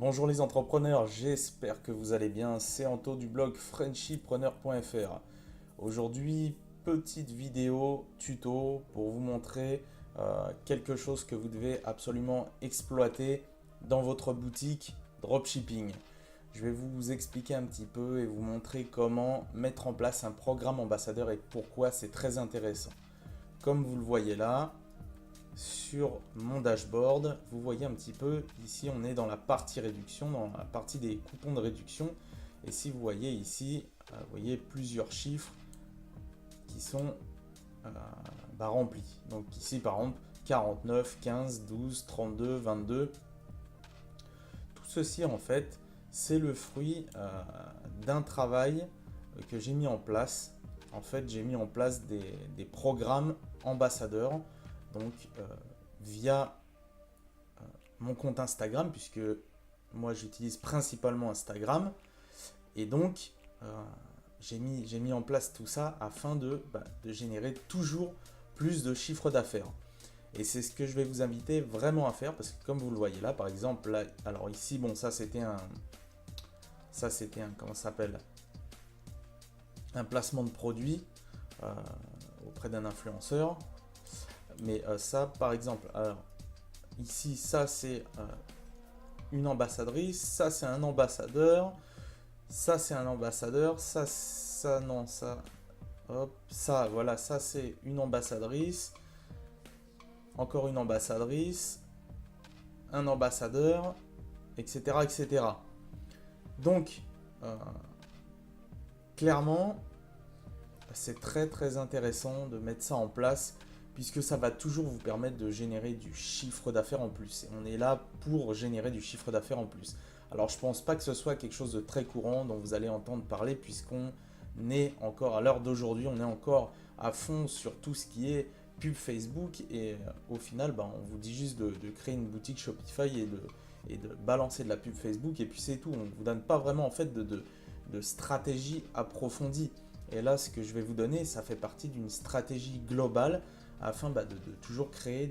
Bonjour les entrepreneurs, j'espère que vous allez bien. C'est Anto du blog frenchypreneur.fr. Aujourd'hui, petite vidéo tuto pour vous montrer quelque chose que vous devez absolument exploiter dans votre boutique dropshipping. Je vais vous expliquer un petit peu et vous montrer comment mettre en place un programme ambassadeur et pourquoi c'est très intéressant. Comme vous le voyez là, sur mon dashboard, vous voyez un petit peu, ici on est dans la partie réduction, dans la partie des coupons de réduction. Et si vous voyez ici, vous voyez plusieurs chiffres qui sont euh, remplis. Donc ici par exemple 49, 15, 12, 32, 22. Tout ceci en fait, c'est le fruit d'un travail que j'ai mis en place. En fait, j'ai mis en place des programmes ambassadeurs. Donc via mon compte Instagram, puisque moi j'utilise principalement Instagram. Et donc, j'ai mis en place tout ça afin de générer toujours plus de chiffre d'affaires. Et c'est ce que je vais vous inviter vraiment à faire, parce que comme vous le voyez là, par exemple, là, alors ici, bon, ça c'était un, comment ça s'appelle, un placement de produit euh, auprès d'un influenceur. Mais ça, par exemple, alors ici, ça c'est une ambassadrice, ça c'est un ambassadeur, ça c'est un ambassadeur, ça non, ça, hop, ça, voilà, ça c'est une ambassadrice, encore une ambassadrice, un ambassadeur, etc., etc. Donc, euh, clairement, c'est très très intéressant de mettre ça en place puisque ça va toujours vous permettre de générer du chiffre d'affaires en plus. Et on est là pour générer du chiffre d'affaires en plus. Alors je pense pas que ce soit quelque chose de très courant dont vous allez entendre parler puisqu'on est encore à l'heure d'aujourd'hui, on est encore à fond sur tout ce qui est pub Facebook et au final on vous dit juste de créer une boutique Shopify et de balancer de la pub Facebook et puis c'est tout. On ne vous donne pas vraiment en fait de stratégie approfondie. Et là, ce que je vais vous donner, ça fait partie d'une stratégie globale afin de toujours créer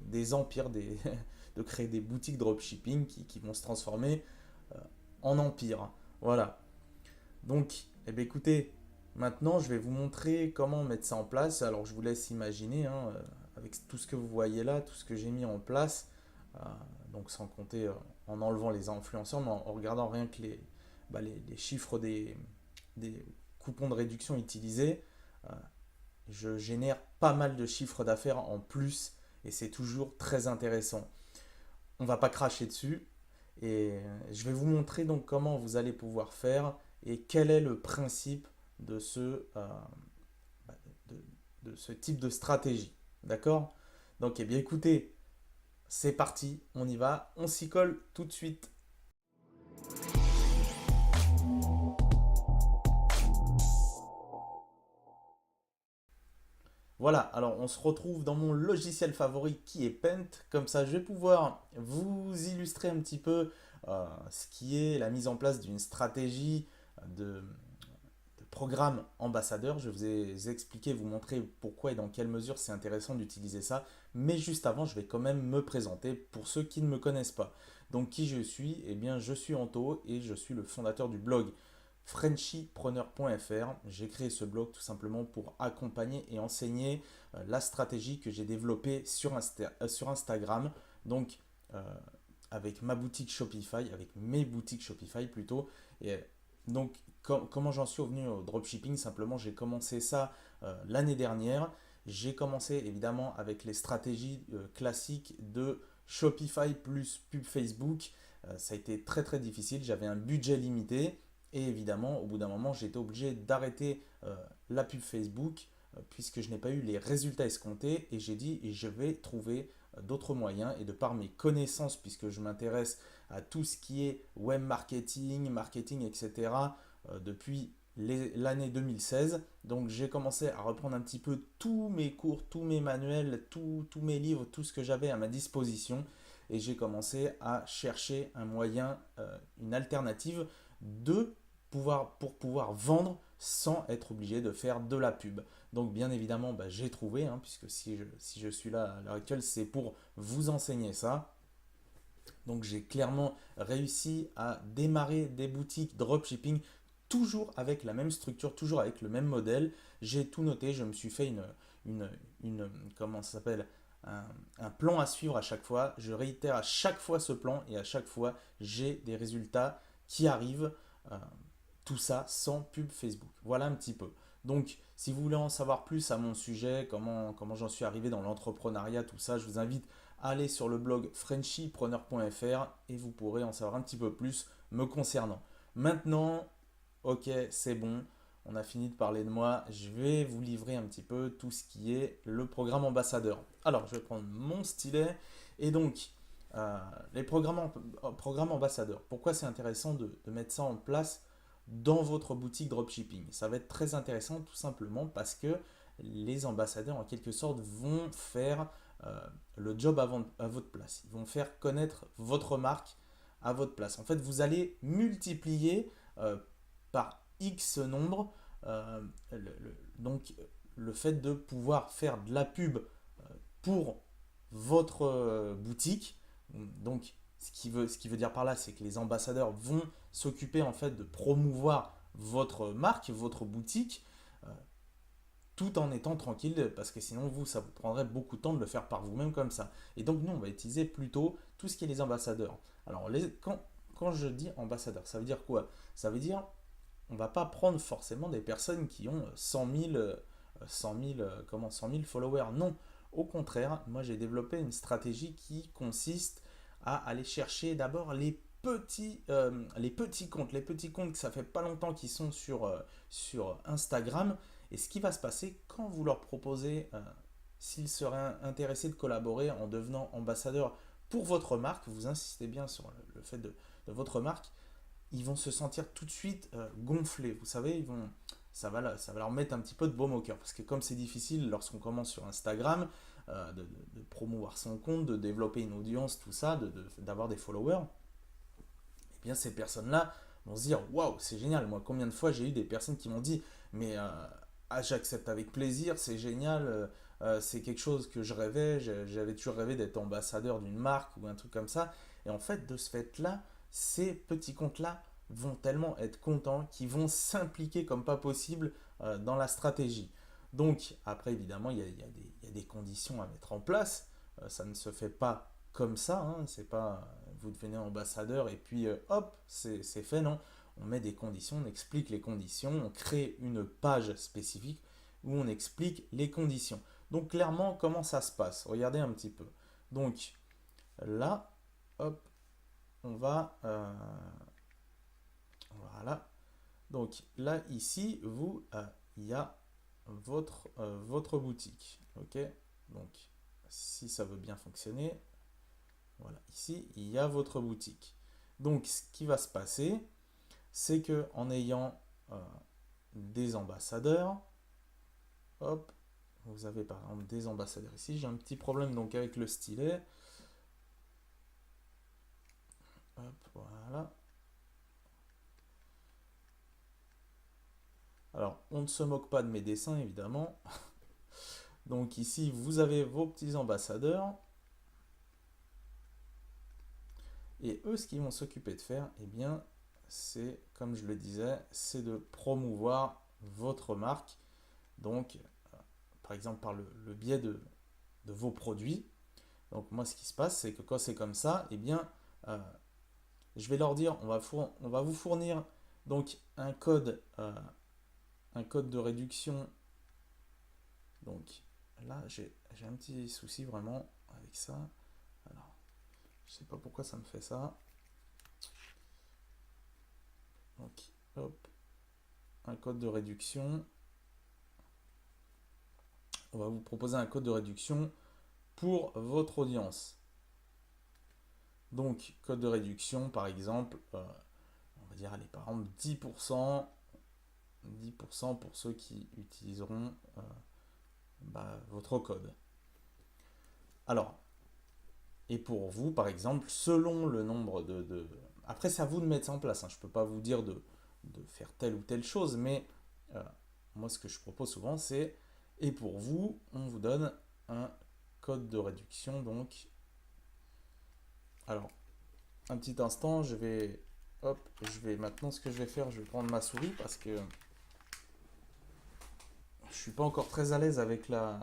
des empires, de créer des boutiques dropshipping qui vont se transformer en empire. Voilà. Donc, eh bien, écoutez, maintenant, je vais vous montrer comment mettre ça en place. Alors, je vous laisse imaginer, hein, avec tout ce que vous voyez là, tout ce que j'ai mis en place, euh, donc sans compter en enlevant les influenceurs, mais en regardant rien que les chiffres des coupons de réduction utilisés, euh, je génère pas mal de chiffres d'affaires en plus et c'est toujours très intéressant. On va pas cracher dessus et je vais vous montrer donc comment vous allez pouvoir faire et quel est le principe de bah, de ce type de stratégie. D'accord? Donc, eh bien, écoutez, c'est parti, on y va, on s'y colle tout de suite. Voilà, alors on se retrouve dans mon logiciel favori qui est Paint. Comme ça, je vais pouvoir vous illustrer un petit peu ce qui est la mise en place d'une stratégie de programme ambassadeur. Je vais vous expliquer, vous montrer pourquoi et dans quelle mesure c'est intéressant d'utiliser ça. Mais juste avant, je vais quand même me présenter pour ceux qui ne me connaissent pas. Donc, qui je suis? Eh bien, je suis Anto et je suis le fondateur du blog frenchypreneur.fr. J'ai créé ce blog tout simplement pour accompagner et enseigner la stratégie que j'ai développée sur Instagram. Donc, euh, avec ma boutique Shopify, avec mes boutiques Shopify plutôt. Et donc, comment j'en suis revenu au dropshipping? Simplement, j'ai commencé ça l'année dernière. J'ai commencé évidemment avec les stratégies classiques de Shopify plus pub Facebook. Ça a été très très difficile. J'avais un budget limité. Et évidemment, au bout d'un moment, j'étais obligé d'arrêter la pub Facebook puisque je n'ai pas eu les résultats escomptés. Et j'ai dit, je vais trouver d'autres moyens. Et de par mes connaissances, puisque je m'intéresse à tout ce qui est web marketing, marketing, etc., depuis l'année 2016. Donc j'ai commencé à reprendre un petit peu tous mes cours, tous mes manuels, tous mes livres, tout ce que j'avais à ma disposition. Et j'ai commencé à chercher un moyen, une alternative pour pouvoir vendre sans être obligé de faire de la pub. Donc bien évidemment, j'ai trouvé, hein, puisque si je suis là à l'heure actuelle, c'est pour vous enseigner ça. Donc j'ai clairement réussi à démarrer des boutiques dropshipping toujours avec la même structure, toujours avec le même modèle. J'ai tout noté, je me suis fait une, comment ça s'appelle, un, un plan à suivre à chaque fois. Je réitère à chaque fois ce plan et à chaque fois j'ai des résultats qui arrivent. euh, tout ça sans pub Facebook. Voilà un petit peu. Donc, si vous voulez en savoir plus à mon sujet, comment j'en suis arrivé dans l'entrepreneuriat, tout ça, je vous invite à aller sur le blog frenchypreneur.fr et vous pourrez en savoir un petit peu plus me concernant. Maintenant, ok, c'est bon, on a fini de parler de moi. Je vais vous livrer un petit peu tout ce qui est le programme ambassadeur. Alors, je vais prendre mon stylet et donc, les programmes ambassadeurs. Pourquoi c'est intéressant de mettre ça en place dans votre boutique dropshipping? Ça va être très intéressant tout simplement parce que les ambassadeurs en quelque sorte vont faire euh, le job à votre place. Ils vont faire connaître votre marque à votre place. En fait, vous allez multiplier par X nombre donc le fait de pouvoir faire de la pub pour votre boutique. Donc, ce qui veut dire par là, c'est que les ambassadeurs vont s'occuper en fait de promouvoir votre marque, votre boutique, euh, tout en étant tranquille, parce que sinon, ça vous prendrait beaucoup de temps de le faire par vous-même comme ça. Et donc, nous, on va utiliser plutôt tout ce qui est les ambassadeurs. Alors, quand je dis ambassadeur, ça veut dire quoi? Ça veut dire, on va pas prendre forcément des personnes qui ont 100 000 followers. Non, au contraire, moi j'ai développé une stratégie qui consiste à aller chercher d'abord les petits comptes que ça fait pas longtemps qu'ils sont sur Instagram. Et ce qui va se passer quand vous leur proposez, s'ils seraient intéressés de collaborer en devenant ambassadeur pour votre marque, vous insistez bien sur le fait de votre marque, ils vont se sentir tout de suite gonflés. Vous savez, ça va leur mettre un petit peu de baume au cœur. Parce que comme c'est difficile lorsqu'on commence sur Instagram, de promouvoir son compte, de développer une audience, tout ça, d'avoir des followers, eh bien ces personnes-là vont se dire waouh, c'est génial. Moi, combien de fois j'ai eu des personnes qui m'ont dit mais j'accepte avec plaisir, c'est génial, c'est quelque chose que je rêvais, j'avais toujours rêvé d'être ambassadeur d'une marque ou un truc comme ça. Et en fait, de ce fait-là, ces petits comptes-là vont tellement être contents qu'ils vont s'impliquer comme pas possible dans la stratégie. Donc, après, évidemment, il y a des conditions à mettre en place. Ça ne se fait pas comme ça. Hein. C'est pas vous devenez ambassadeur et puis hop, c'est fait. Non, on met des conditions, on explique les conditions, on crée une page spécifique où on explique les conditions. Donc, clairement, comment ça se passe? Regardez un petit peu. Donc, là, hop, on va. Voilà. Donc là, ici, il y a votre boutique. Ok. Donc, si ça veut bien fonctionner, voilà. Ici, il y a votre boutique. Donc, ce qui va se passer, c'est que en ayant des ambassadeurs, hop, vous avez par exemple des ambassadeurs ici. J'ai un petit problème donc avec le stylet. Hop, voilà. Alors, on ne se moque pas de mes dessins, évidemment. Donc ici, vous avez vos petits ambassadeurs. Et eux, ce qu'ils vont s'occuper de faire, eh bien, c'est, comme je le disais, c'est de promouvoir votre marque. Donc, par exemple, par le biais de vos produits. Donc, moi, ce qui se passe, c'est que quand c'est comme ça, eh bien, euh, je vais leur dire, on va vous fournir donc un code de réduction. Donc, là, j'ai un petit souci vraiment avec ça. Alors, je sais pas pourquoi ça me fait ça. Donc, hop, un code de réduction. On va vous proposer un code de réduction pour votre audience. Donc, code de réduction, par exemple, on va dire, allez, par exemple, 10% pour ceux qui utiliseront votre code. Alors, et pour vous, par exemple, selon le nombre Après, c'est à vous de mettre ça en place. Hein. Je ne peux pas vous dire de faire telle ou telle chose, mais euh, moi, ce que je propose souvent, c'est, et pour vous, on vous donne un code de réduction. Donc, alors, un petit instant, hop, je vais maintenant ce que je vais faire, je vais prendre ma souris parce que je suis pas encore très à l'aise avec la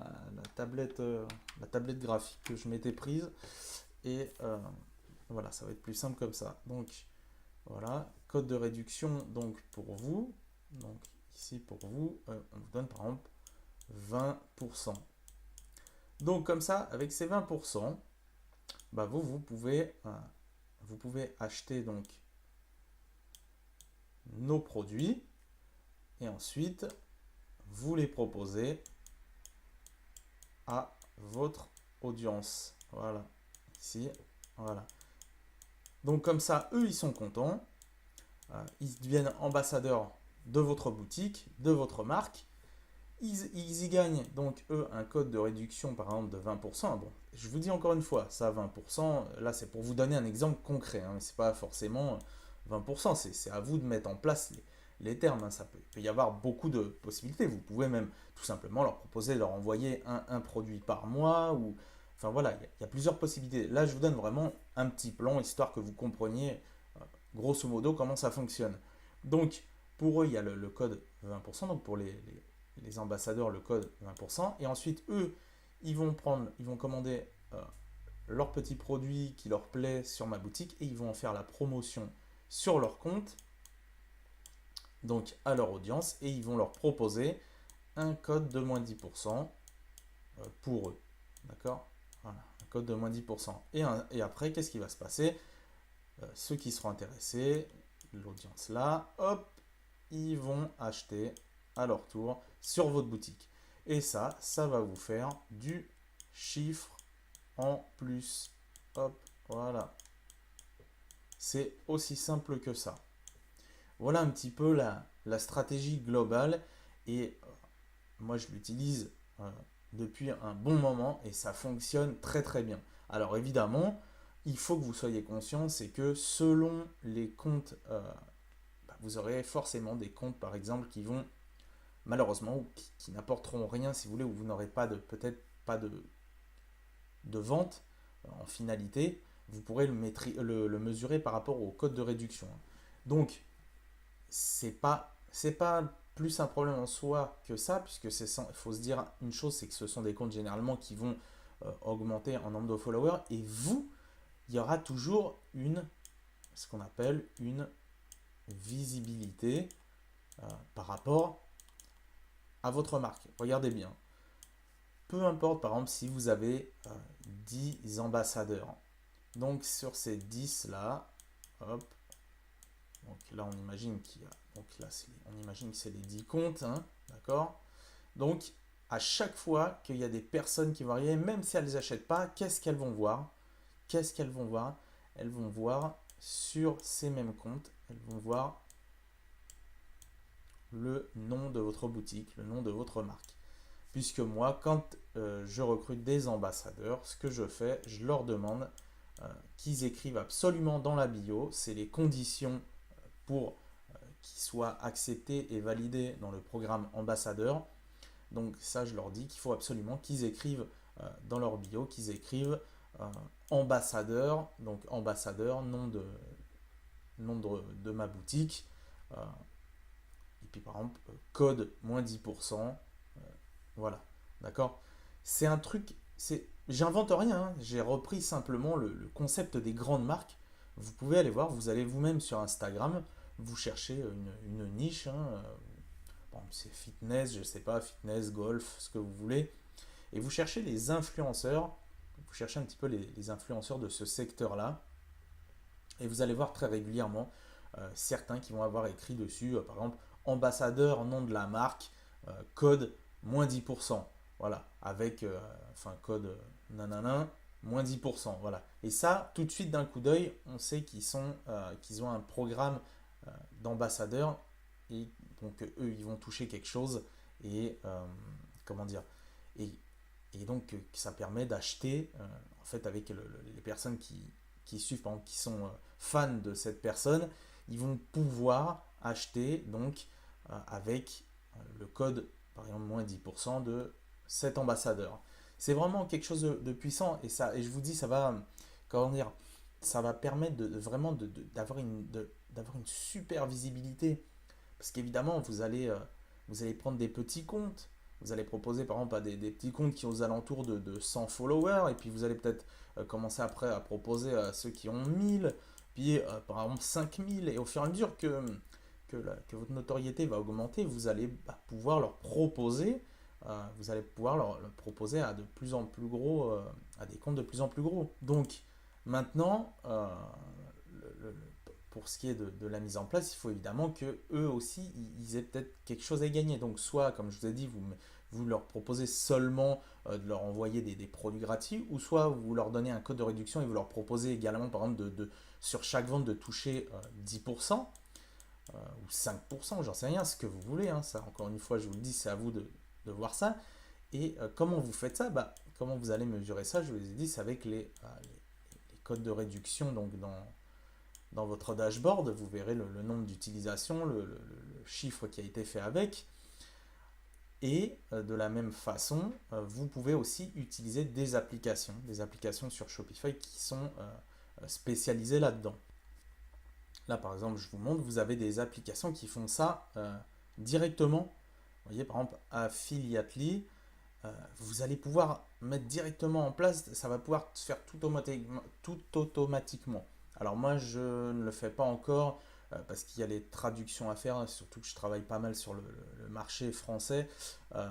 tablette graphique que je m'étais prise et voilà, ça va être plus simple comme ça. Donc voilà, code de réduction donc pour vous, donc ici pour vous, on vous donne par exemple 20%. Donc comme ça, avec ces 20%, bah vous pouvez acheter donc nos produits et ensuite vous les proposez à votre audience. Voilà, ici, voilà. Donc comme ça, eux, ils sont contents. Ils deviennent ambassadeurs de votre boutique, de votre marque. Ils y gagnent donc, eux, un code de réduction, par exemple, de 20%. Bon, je vous dis encore une fois, ça, 20%, là, c'est pour vous donner un exemple concret. Hein, c'est pas forcément 20%, c'est à vous de mettre en place les termes. Hein, il peut y avoir beaucoup de possibilités. Vous pouvez même tout simplement leur proposer de leur envoyer un produit par mois. Enfin voilà, il y a plusieurs possibilités. Là, je vous donne vraiment un petit plan, histoire que vous compreniez grosso modo comment ça fonctionne. Donc, pour eux, il y a le code 20%, donc pour les ambassadeurs, le code 20%, et ensuite, eux, ils vont commander leur petit produit qui leur plaît sur ma boutique, et ils vont en faire la promotion sur leur compte, donc à leur audience, et ils vont leur proposer un code de moins 10% pour eux. D'accord. Voilà, un code de moins 10%. Et après, qu'est-ce qui va se passer? Ceux qui seront intéressés, l'audience là, hop, ils vont acheter à leur tour sur votre boutique. Et ça va vous faire du chiffre en plus. Hop, voilà. C'est aussi simple que ça. Voilà un petit peu la stratégie globale. Et moi, je l'utilise depuis un bon moment et ça fonctionne très très bien. Alors évidemment, il faut que vous soyez conscient, c'est que selon les comptes, vous aurez forcément des comptes par exemple qui vont malheureusement ou qui n'apporteront rien si vous voulez, ou vous n'aurez pas peut-être pas de vente en finalité, vous pourrez le mesurer par rapport au code de réduction. Donc c'est pas plus un problème en soi que ça, puisque il faut se dire une chose, c'est que ce sont des comptes généralement qui vont augmenter en nombre de followers, et vous, il y aura toujours ce qu'on appelle une visibilité par rapport à votre marque. Regardez bien. Peu importe, par exemple, si vous avez 10 ambassadeurs. Donc, sur ces 10 là, hop, donc là, on imagine qu'il y a, donc là, on imagine que c'est les 10 comptes, hein, d'accord. Donc, à chaque fois qu'il y a des personnes qui vont arriver, même si elles ne les achètent pas, qu'est-ce qu'elles vont voir? Qu'est-ce qu'elles vont voir? Elles vont voir sur ces mêmes comptes, elles vont voir le nom de votre boutique, le nom de votre marque. Puisque moi, quand je recrute des ambassadeurs, ce que je fais, je leur demande qu'ils écrivent absolument dans la bio, c'est les conditions pour qu'ils soient acceptés et validés dans le programme ambassadeur. Donc ça, je leur dis qu'il faut absolument qu'ils écrivent dans leur bio, qu'ils écrivent ambassadeur, donc ambassadeur, nom de ma boutique, et puis par exemple, code moins 10%, voilà, d'accord. C'est un truc, j'invente rien, hein. J'ai repris simplement le concept des grandes marques. Vous pouvez aller voir, vous allez vous-même sur Instagram, vous cherchez une niche, hein, bon, c'est fitness, je sais pas, fitness, golf, ce que vous voulez, et vous cherchez les influenceurs, vous cherchez un petit peu les influenceurs de ce secteur-là, et vous allez voir très régulièrement certains qui vont avoir écrit dessus, par exemple, ambassadeur, nom de la marque, code moins 10%. Voilà, avec, enfin, code nanana, moins 10%. Voilà. Et ça, tout de suite, d'un coup d'œil, on sait qu'ils ont un programme d'ambassadeurs et donc eux, ils vont toucher quelque chose et, comment dire, et, et donc ça permet d'acheter, en fait, avec les personnes qui suivent, par exemple, qui sont fans de cette personne, ils vont pouvoir acheter donc avec le code par exemple moins 10% de cet ambassadeur. C'est vraiment quelque chose de puissant et je vous dis ça va, comment dire, ça va permettre vraiment d'avoir une super visibilité. Parce qu'évidemment, vous allez prendre des petits comptes. Vous allez proposer par exemple à des petits comptes qui ont aux alentours de 100 followers. Et puis vous allez peut-être commencer après à proposer à ceux qui ont 1000. Puis par exemple 5000. Et au fur et à mesure que votre notoriété va augmenter, vous allez pouvoir leur proposer. Leur proposer à de plus en plus gros, à des comptes de plus en plus gros. Donc maintenant, pour ce qui est de la mise en place, il faut évidemment que eux aussi, ils aient peut-être quelque chose à gagner. Donc soit, comme je vous ai dit, vous leur proposez seulement de leur envoyer des produits gratuits, ou soit vous leur donnez un code de réduction et vous leur proposez également, par exemple, sur chaque vente de toucher 10% ou 5%, j'en sais rien, ce que vous voulez. Hein. Ça, encore une fois, je vous le dis, c'est à vous de voir ça. Et comment vous faites ça? Comment vous allez mesurer ça? Je vous ai dit, c'est avec les codes de réduction. Donc dans votre dashboard, vous verrez le nombre d'utilisations, le chiffre qui a été fait avec. Et de la même façon, vous pouvez aussi utiliser des applications sur Shopify qui sont spécialisées là-dedans. Là, par exemple, je vous montre, vous avez des applications qui font ça directement. Vous voyez, par exemple, Affiliately, vous allez pouvoir mettre directement en place, ça va pouvoir se faire tout automatiquement. Alors moi, je ne le fais pas encore parce qu'il y a les traductions à faire, surtout que je travaille pas mal sur le marché français. Euh,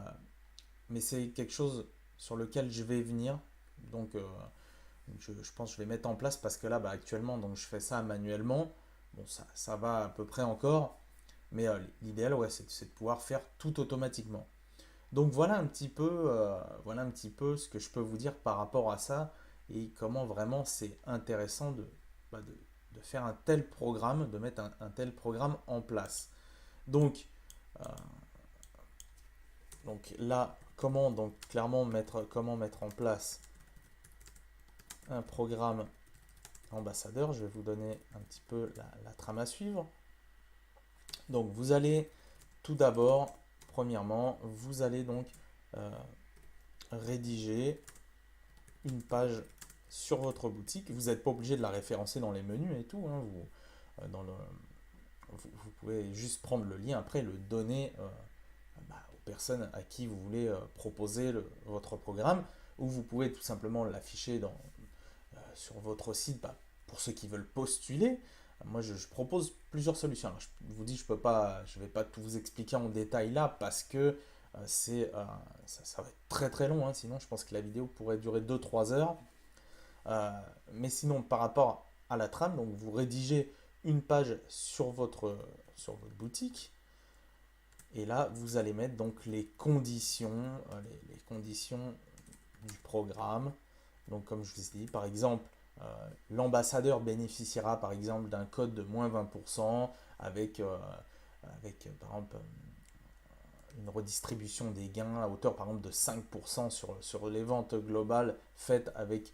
mais c'est quelque chose sur lequel je vais venir. Donc, je pense que je vais mettre en place parce que là, actuellement, donc, je fais ça manuellement. Bon, ça va à peu près encore. Mais l'idéal, ouais, c'est de pouvoir faire tout automatiquement. Donc voilà un petit peu ce que je peux vous dire par rapport à ça et comment vraiment c'est intéressant de faire un tel programme, de mettre un tel programme en place. Donc, euh, donc là, comment mettre en place un programme ambassadeur. Je vais vous donner un petit peu la trame à suivre. Donc vous allez tout d'abord, premièrement, vous allez donc euh, rédiger une page sur votre boutique. Vous n'êtes pas obligé de la référencer dans les menus et tout. Hein. Vous pouvez juste prendre le lien après et le donner aux personnes à qui vous voulez proposer votre programme. Ou vous pouvez tout simplement l'afficher sur votre site pour ceux qui veulent postuler. Moi, je propose plusieurs solutions. Alors, je vous dis, je vais pas tout vous expliquer en détail là parce que ça va être très très long. Hein. Sinon, je pense que la vidéo pourrait durer 2-3 heures. Euh, mais sinon, par rapport à la trame, donc vous rédigez une page sur votre boutique. Et là, vous allez mettre donc les conditions du programme. Donc, comme je vous ai dit, par exemple, l'ambassadeur bénéficiera par exemple d'un code de moins 20% avec par exemple une redistribution des gains à hauteur par exemple de 5% sur les ventes globales faites avec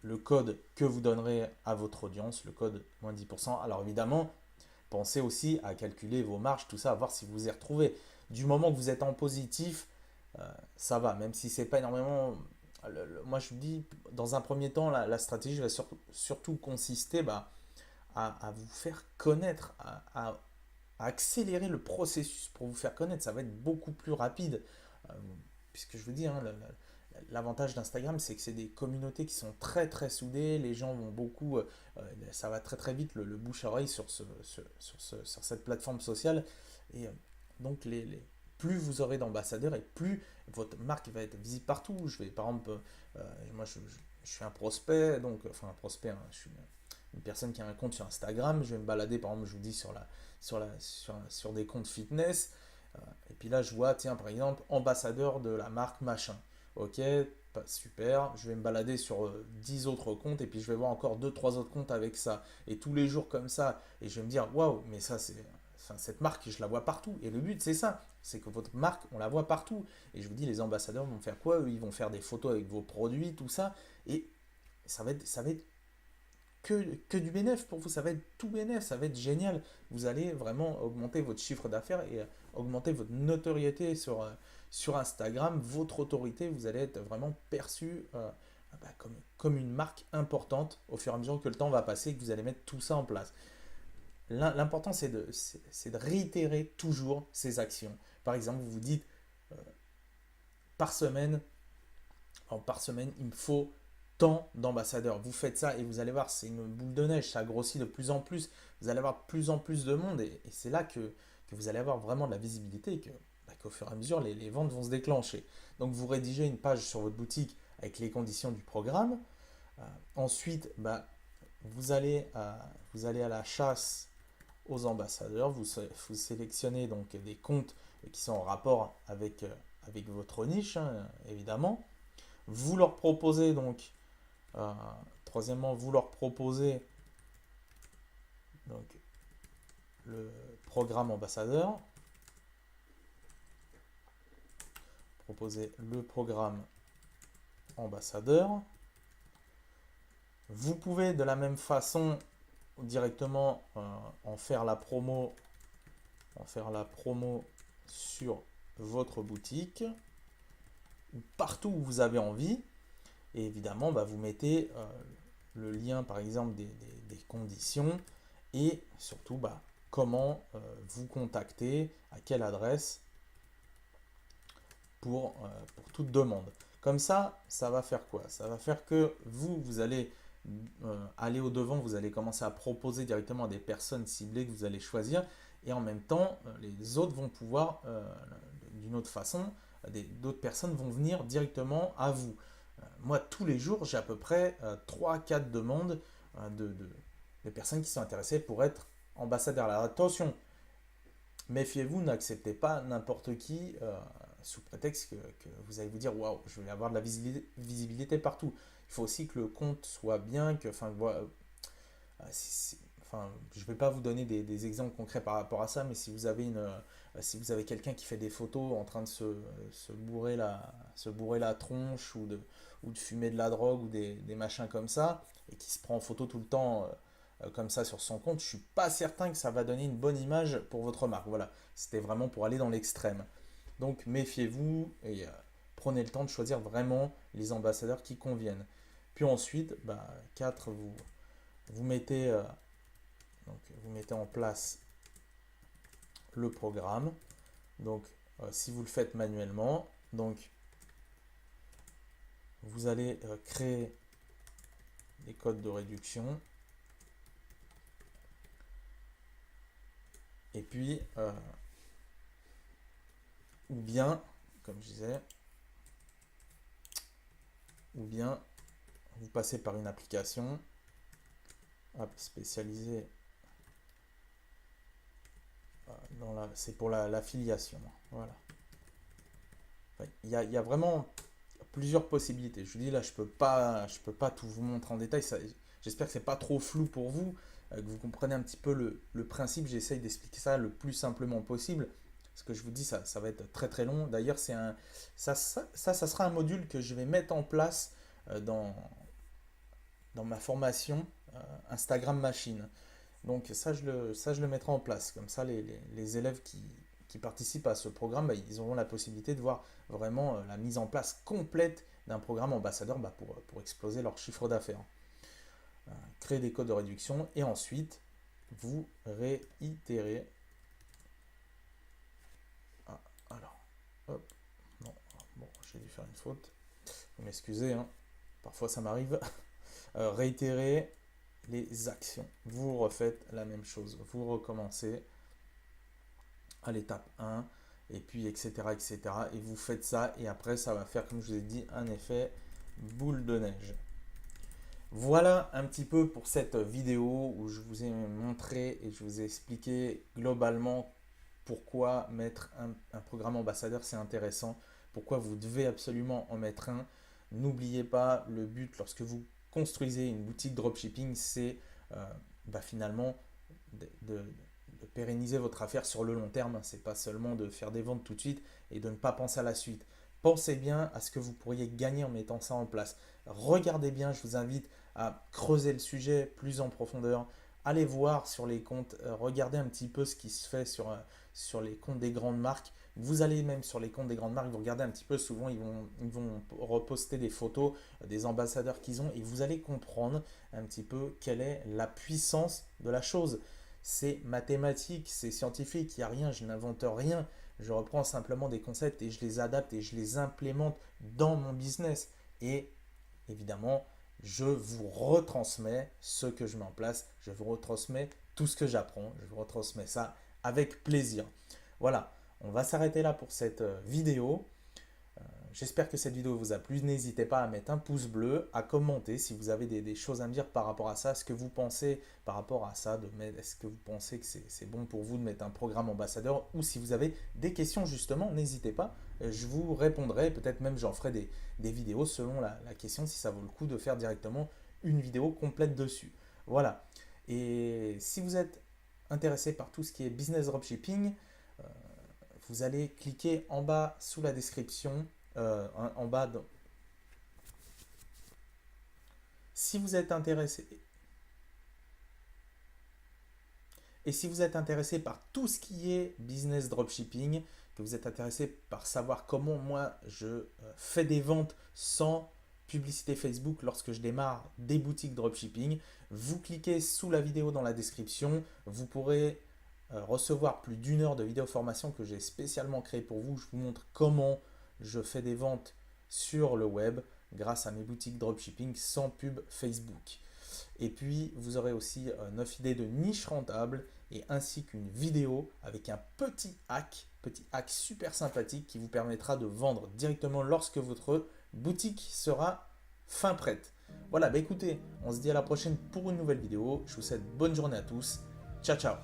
le code que vous donnerez à votre audience, le code moins 10%. Alors évidemment, pensez aussi à calculer vos marges, tout ça, à voir si vous y retrouvez. Du moment que vous êtes en positif, ça va, même si c'est pas énormément. Moi, je vous dis, dans un premier temps, la stratégie va surtout consister à vous faire connaître, à accélérer le processus pour vous faire connaître. Ça va être beaucoup plus rapide. Euh, Puisque je vous dis, hein, l'avantage d'Instagram, c'est que c'est des communautés qui sont très très soudées. Les gens vont beaucoup. Ça va très très vite le bouche à oreille sur cette plateforme sociale. Et donc, plus vous aurez d'ambassadeurs et plus votre marque va être visible partout. Je vais, par exemple, moi je suis un prospect, donc, enfin un prospect, hein, je suis une personne qui a un compte sur Instagram. Je vais me balader, par exemple, je vous dis, sur des comptes fitness. Et puis là, je vois, tiens, par exemple, ambassadeur de la marque machin. Ok, super. Je vais me balader sur 10 autres comptes et puis je vais voir encore deux trois autres comptes avec ça. Et tous les jours comme ça. Et je vais me dire, waouh, mais ça, enfin, cette marque, je la vois partout. Et le but, c'est ça. C'est que votre marque, on la voit partout. Et je vous dis, les ambassadeurs vont faire quoi? Eux, ils vont faire des photos avec vos produits, tout ça. Et ça va être que du bénéfice pour vous, ça va être tout bénéfice, ça va être génial. Vous allez vraiment augmenter votre chiffre d'affaires et augmenter votre notoriété sur Instagram, votre autorité, vous allez être vraiment perçu comme une marque importante au fur et à mesure que le temps va passer et que vous allez mettre tout ça en place. L'important, c'est de réitérer toujours ces actions. Par exemple, vous vous dites, euh, par semaine, par semaine, il me faut tant d'ambassadeurs. Vous faites ça et vous allez voir, c'est une boule de neige, ça grossit de plus en plus. Vous allez avoir de plus en plus de monde et c'est là que vous allez avoir vraiment de la visibilité et qu'au fur et à mesure, les ventes vont se déclencher. Donc, vous rédigez une page sur votre boutique avec les conditions du programme. Ensuite, vous allez à la chasse aux ambassadeurs. Vous sélectionnez donc des comptes qui sont en rapport avec votre niche, hein, évidemment. Vous leur proposez donc, euh, troisièmement, vous leur proposez donc le programme ambassadeur. Proposez le programme ambassadeur. Vous pouvez de la même façon directement en faire la promo sur votre boutique ou partout où vous avez envie. Et évidemment, vous mettez le lien, par exemple, des conditions et surtout comment vous contacter, à quelle adresse pour toute demande. Comme ça va faire quoi? Ça va faire que vous allez aller au-devant, vous allez commencer à proposer directement à des personnes ciblées que vous allez choisir et en même temps, les autres vont pouvoir, d'une autre façon, d'autres personnes vont venir directement à vous. Moi, tous les jours, j'ai à peu près 3-4 demandes de personnes qui sont intéressées pour être ambassadeurs. Alors attention, méfiez-vous, n'acceptez pas n'importe qui sous prétexte que vous allez vous dire waouh, je vais avoir de la visibilité partout. Il faut aussi que le compte soit bien, je ne vais pas vous donner des exemples concrets par rapport à ça, mais si vous avez si vous avez quelqu'un qui fait des photos en train de se bourrer la tronche ou de fumer de la drogue ou des machins comme ça, et qui se prend en photo tout le temps comme ça sur son compte, je suis pas certain que ça va donner une bonne image pour votre marque. Voilà, c'était vraiment pour aller dans l'extrême. Donc méfiez-vous et prenez le temps de choisir vraiment les ambassadeurs qui conviennent. Puis ensuite, 4, vous mettez, vous mettez en place le programme. Donc si vous le faites manuellement, donc vous allez créer des codes de réduction. Et puis, ou bien, comme je disais, ou bien vous passez par une application spécialisée c'est pour l'affiliation. Voilà. Il y a vraiment plusieurs possibilités. Je vous dis là, je peux pas tout vous montrer en détail. J'espère que c'est pas trop flou pour vous, que vous comprenez un petit peu le principe. J'essaye d'expliquer ça le plus simplement possible. Ce que je vous dis, ça va être très très long. D'ailleurs, ça sera un module que je vais mettre en place dans ma formation Instagram Machine. Donc ça, je le mettrai en place. Comme ça, les élèves qui participent à ce programme, ils auront la possibilité de voir vraiment la mise en place complète d'un programme ambassadeur pour exploser leur chiffre d'affaires. Créer des codes de réduction et ensuite, vous réitérez. Alors, hop, non, bon, j'ai dû faire une faute. Vous m'excusez, hein, parfois ça m'arrive. Réitérer les actions. Vous refaites la même chose. Vous recommencez à l'étape 1 et puis etc. Et vous faites ça et après ça va faire, comme je vous ai dit, un effet boule de neige. Voilà un petit peu pour cette vidéo où je vous ai montré et je vous ai expliqué globalement pourquoi mettre un programme ambassadeur c'est intéressant, pourquoi vous devez absolument en mettre un. N'oubliez pas, le but lorsque vous construisez une boutique dropshipping, c'est finalement de pérenniser votre affaire sur le long terme. C'est pas seulement de faire des ventes tout de suite et de ne pas penser à la suite. Pensez bien à ce que vous pourriez gagner en mettant ça en place. Regardez bien, je vous invite à creuser le sujet plus en profondeur, allez voir sur les comptes, regardez un petit peu ce qui se fait sur les comptes des grandes marques. Vous allez même sur les comptes des grandes marques, vous regardez un petit peu, souvent ils vont reposter des photos des ambassadeurs qu'ils ont et vous allez comprendre un petit peu quelle est la puissance de la chose. C'est mathématique, c'est scientifique, il n'y a rien, je n'invente rien. Je reprends simplement des concepts et je les adapte et je les implémente dans mon business. Et évidemment, je vous retransmets ce que je mets en place, je vous retransmets tout ce que j'apprends, je vous retransmets ça avec plaisir. Voilà, on va s'arrêter là pour cette vidéo. J'espère que cette vidéo vous a plu. N'hésitez pas à mettre un pouce bleu, à commenter si vous avez des choses à me dire par rapport à ça. Ce que vous pensez par rapport à ça, est-ce que vous pensez que c'est bon pour vous de mettre un programme ambassadeur, ou si vous avez des questions justement, n'hésitez pas. Je vous répondrai, peut-être même j'en ferai des vidéos selon la question, si ça vaut le coup de faire directement une vidéo complète dessus. Voilà. Et si vous êtes intéressé par tout ce qui est business dropshipping, vous allez cliquer en bas sous la description, en bas. Si vous êtes intéressé, et si vous êtes intéressé par tout ce qui est business dropshipping, que vous êtes intéressé par savoir comment moi je fais des ventes sans publicité Facebook lorsque je démarre des boutiques dropshipping, vous cliquez sous la vidéo dans la description, vous pourrez recevoir plus d'une heure de vidéo formation que j'ai spécialement créée pour vous. Je vous montre comment je fais des ventes sur le web grâce à mes boutiques dropshipping sans pub Facebook. Et puis, vous aurez aussi 9 idées de niche rentable et ainsi qu'une vidéo avec un petit hack super sympathique qui vous permettra de vendre directement lorsque votre boutique sera fin prête. Voilà, bah écoutez, on se dit à la prochaine pour une nouvelle vidéo. Je vous souhaite bonne journée à tous. Ciao, ciao.